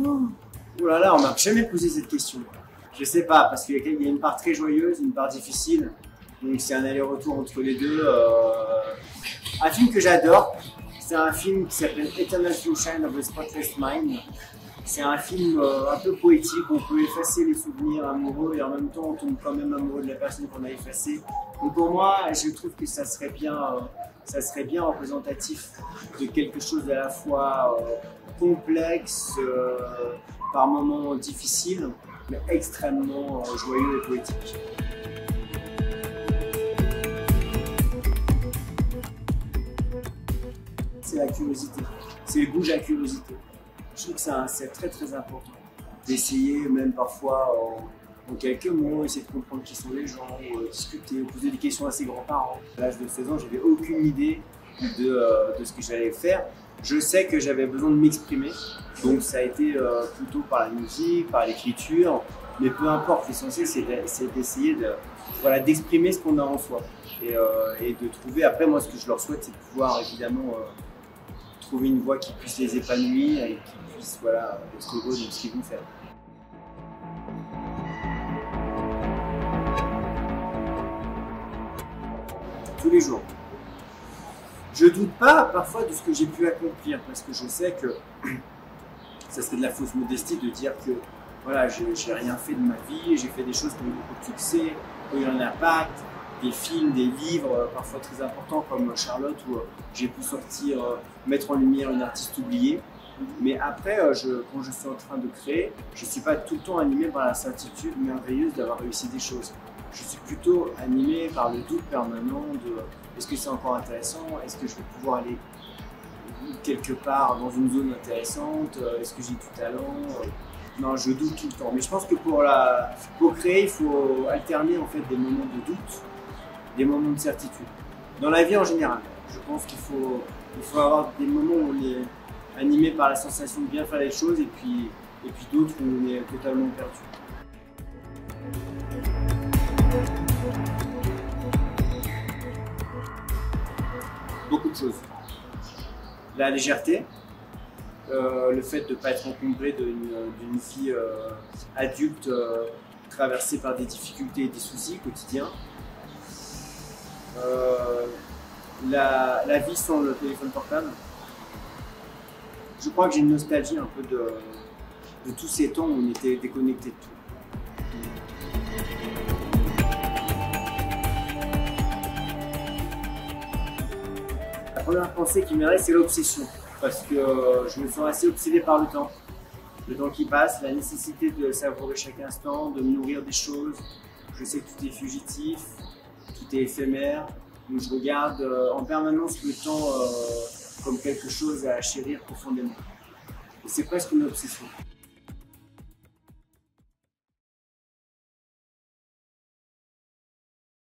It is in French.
Oh là là, on m'a jamais posé cette question. Je sais pas, parce qu'il y a une part très joyeuse, une part difficile. Donc c'est un aller-retour entre les deux. Un film que j'adore, c'est un film qui s'appelle Eternal Sunshine of the Spotless Mind. C'est un film un peu poétique, on peut effacer les souvenirs amoureux et en même temps on tombe quand même amoureux de la personne qu'on a effacée. Donc pour moi, je trouve que ça serait bien représentatif de quelque chose d'à la fois complexe, par moments difficile, mais extrêmement joyeux et poétique. C'est la curiosité, c'est le goût à la curiosité. Je trouve que c'est très très important d'essayer, même parfois en quelques mots, essayer de comprendre qui sont les gens, discuter, poser des questions à ses grands-parents. À l'âge de 16 ans, j'avais aucune idée de ce que j'allais faire. Je sais que j'avais besoin de m'exprimer, donc ça a été plutôt par la musique, par l'écriture, mais peu importe, l'essentiel c'est d'essayer d'exprimer ce qu'on a en soi et de trouver, après moi ce que je leur souhaite c'est de pouvoir évidemment trouver une voie qui puisse les épanouir et qui puisse être heureux de ce qu'ils vont faire. Tous les jours. Je doute pas parfois de ce que j'ai pu accomplir parce que je sais que ça serait de la fausse modestie de dire que voilà, j'ai rien fait de ma vie, j'ai fait des choses qui ont eu beaucoup de succès, qui ont eu un impact, des films, des livres parfois très importants comme Charlotte où j'ai pu sortir, mettre en lumière une artiste oubliée. Mais après, quand je suis en train de créer, je ne suis pas tout le temps animé par la certitude merveilleuse d'avoir réussi des choses. Je suis plutôt animé par le doute permanent de est-ce que c'est encore intéressant, est-ce que je vais pouvoir aller quelque part dans une zone intéressante, est-ce que j'ai du talent. Non, je doute tout le temps. Mais je pense que pour créer, il faut alterner en fait des moments de doute, des moments de certitude. Dans la vie en général, je pense qu'il faut avoir des moments où on est animé par la sensation de bien faire les choses et puis d'autres où on est totalement perdu. Beaucoup de choses. La légèreté, le fait de ne pas être encombré d'une vie adulte traversée par des difficultés et des soucis quotidiens. La vie sans le téléphone portable. Je crois que j'ai une nostalgie un peu de tous ces temps où on était déconnecté de tout. La première pensée qui me reste, c'est l'obsession. Parce que je me sens assez obsédé par le temps qui passe, la nécessité de savourer chaque instant, de me nourrir des choses. Je sais que tout est fugitif, tout est éphémère, donc je regarde en permanence le temps comme quelque chose à chérir profondément. Et c'est presque une obsession.